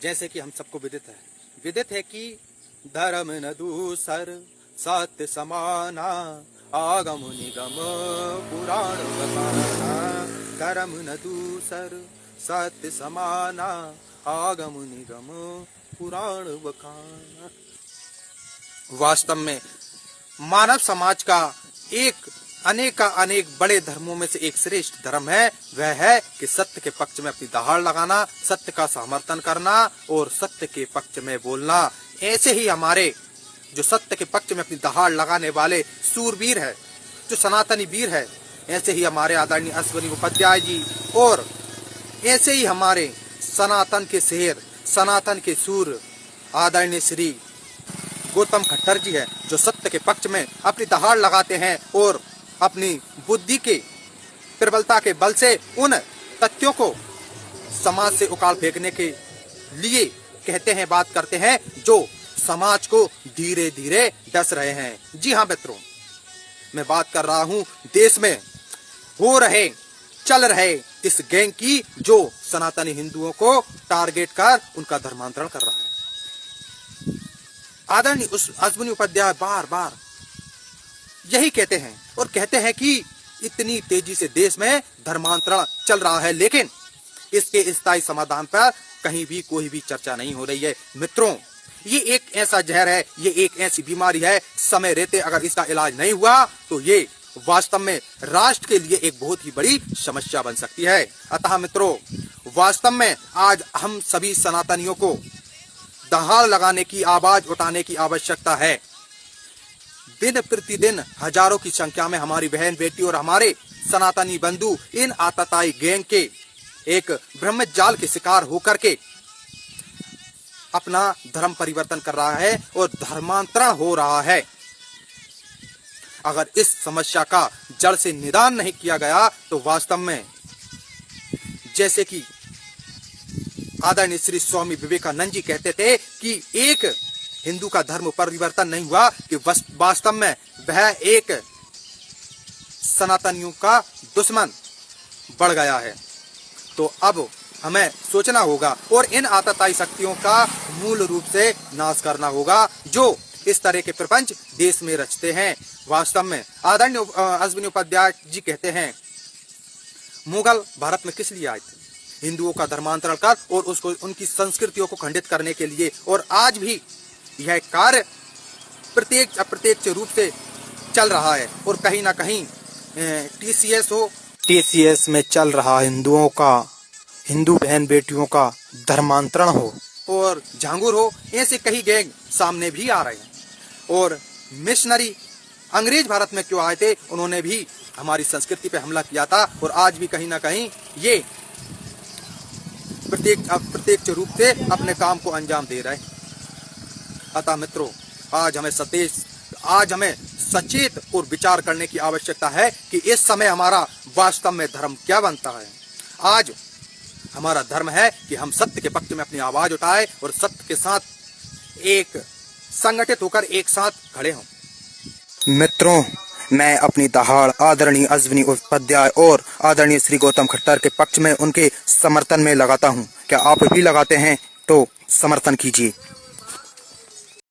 जैसे कि हम सबको विदित है कि धर्म न दूसर सत्य समाना, आगम निगम पुराण बताना। धर्म न दूसर सत्य समाना, आगम निगम पुराण बखाना। वास्तव में मानव समाज का अनेक बड़े धर्मों में से एक श्रेष्ठ धर्म है। वह है कि सत्य के पक्ष में अपनी दहाड़ लगाना, सत्य का समर्थन करना और सत्य के पक्ष में बोलना। ऐसे ही हमारे जो सत्य के पक्ष में अपनी दहाड़ लगाने वाले सूरवीर है, जो सनातनी वीर है, ऐसे ही हमारे आदरणीय अश्विनी उपाध्याय जी और ऐसे ही हमारे सनातन के शेर, सनातन के सूर आदरणीय श्री गौतम खट्टर जी है, जो सत्य के पक्ष में अपनी दहाड़ लगाते हैं और अपनी बुद्धि के प्रबलता के बल से उन तथ्यों को समाज से उखाड़ फेंकने के लिए कहते हैं, बात करते हैं, जो समाज को धीरे धीरे डस रहे हैं। जी हाँ मित्रों, मैं बात कर रहा हूँ देश में चल रहे इस गैंग की, जो सनातनी हिंदुओं को टारगेट कर उनका धर्मांतरण कर रहा है। आदरणीय अश्विनी उपाध्याय बार बार यही कहते हैं और कहते हैं कि इतनी तेजी से देश में धर्मांतरण चल रहा है, लेकिन इसके स्थायी समाधान पर कहीं भी कोई भी चर्चा नहीं हो रही है। मित्रों, ये एक ऐसा जहर है, ये एक ऐसी बीमारी है, समय रहते अगर इसका इलाज नहीं हुआ तो ये वास्तव में राष्ट्र के लिए एक बहुत ही बड़ी समस्या बन सकती है। अतः मित्रों, वास्तव में आज हम सभी सनातनियों को दहाड़ लगाने की, आवाज उठाने की आवश्यकता है। दिन प्रतिदिन हजारों की संख्या में हमारी बहन बेटी और हमारे सनातनी बंधु इन आतताई गैंग के एक ब्रह्म जाल के शिकार होकर के अपना धर्म परिवर्तन कर रहा है और धर्मांतरण हो रहा है। अगर इस समस्या का जड़ से निदान नहीं किया गया तो वास्तव में जैसे कि आदरणीय श्री स्वामी विवेकानंद जी कहते थे कि एक हिंदू का धर्म परिवर्तन नहीं हुआ कि वास्तव में वह एक सनातनियों का दुश्मन बढ़ गया है। तो अब हमें सोचना होगा और इन आतताई शक्तियों का मूल रूप से नाश करना होगा, जो इस तरह के प्रपंच देश में रचते हैं। वास्तव में आदरणीय अश्विनी उपाध्याय जी कहते हैं, मुगल भारत में किस लिए आए थे? हिंदुओं का धर्मांतरण कर और उसको उनकी संस्कृतियों को खंडित करने के लिए। और आज भी यह कार्य प्रत्यक्ष अप्रत्यक्ष रूप से चल रहा है और कहीं ना कहीं टीसीएस में चल रहा हिंदुओं का, हिंदू बहन बेटियों का धर्मांतरण हो और झांगुर हो, ऐसे कई गैंग सामने भी आ रहे हैं। और मिशनरी अंग्रेज भारत में क्यों आए थे? उन्होंने भी हमारी संस्कृति पे हमला किया था और आज भी कहीं ना कहीं ये प्रत्यक्ष रूप से अपने काम को अंजाम दे रहे हैं। अतः मित्रों, आज हमें सचेत और विचार करने की आवश्यकता है कि इस समय हमारा वास्तव में धर्म क्या बनता है। आज हमारा धर्म है कि हम सत्य के पक्ष में अपनी आवाज उठाए और सत्य के साथ एक संगठित होकर एक साथ खड़े हों। मित्रों, मैं अपनी दहाड़ आदरणीय अश्विनी उपाध्याय और आदरणीय श्री गौतम खट्टर के पक्ष में, उनके समर्थन में लगाता हूं। क्या आप भी लगाते हैं? तो समर्थन कीजिए।